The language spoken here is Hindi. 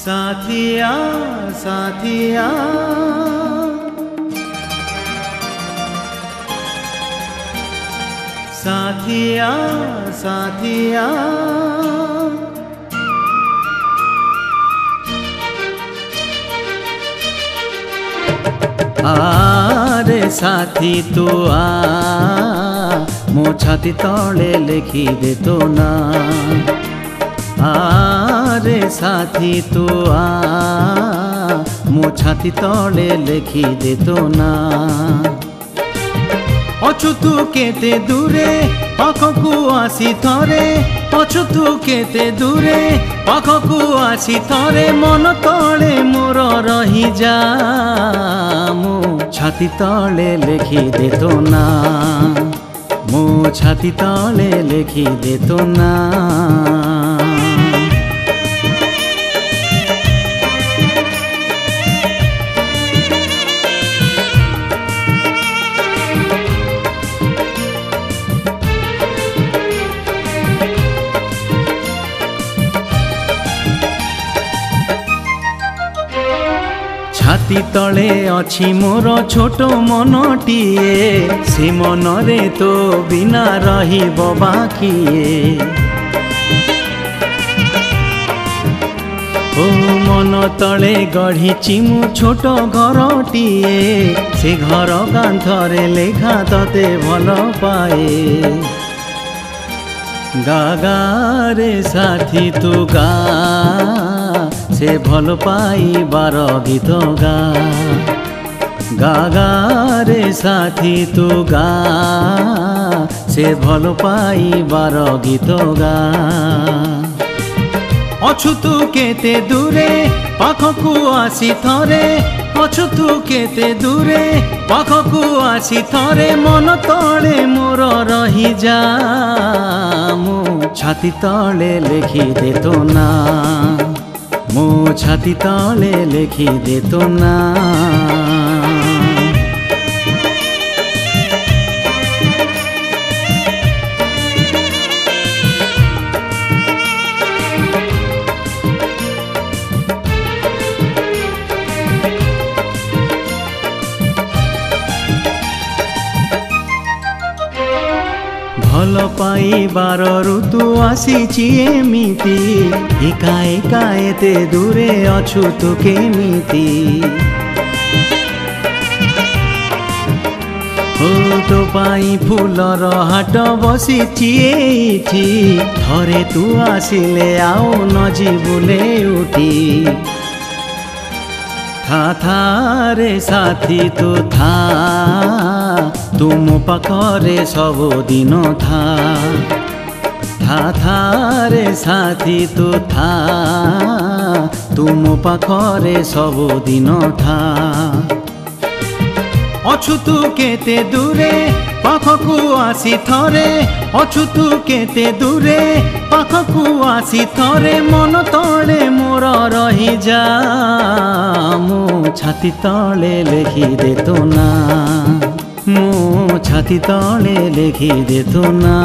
साथिया साथिया साथिया साथिया आरे साथी तू आ मो छाती तले लिखी दे तो ना। आरे साथी तू आ मो छाती तले लिखी दे तो ना। अछु तू केते दूरे पाखकु आसी थरे अछु तू केते दूरे पाखकु आसी थरे मन तले मोर रही जा मो छाती तले लिखी दे तो ना। मो छाती तले लिखी दे तो ना। छाती तले अछि मोर छोट मनटिए से मनरे तो बिना रहिब बाकिए। ओ मन तले गढ़ी मु छोट घरटिए से घर कांथरे लेखा तते भल पाए। गागा रे साथी तू गा से भल पाई बार गीत गा। गागा रे साथी तू गा से भल पाई बार गीत गा। अछु तू केते दूरे पाखकु आसी थरे अछु तू केते दूरे पाखकु आसी थरे मन तले मोर रही जा मो छाती तले लिखी दे तो ना। मो छाती तले लिखी दे तो ना। भल पाइबार ऋतु आसीची एमिति एका एका एते दूरे अछु तू केमिति। ओ तो पाई फूलर हाट बसीची एठी थरे तू आसिले आओ न जीवुले उठी। था था रे साथी तू था तुम पाखरे सब दिन था। था रे साथी तू था तुम पाखरे सब दिन था। अछु तू केते दूरे पाखकु आसी थरे अछु तू केते दूरे पाखकु आसी थरे मन तले मोर रही जा मो छाती तले लिखी दे तो ना। मो छाती तले लिखी दे तो ना।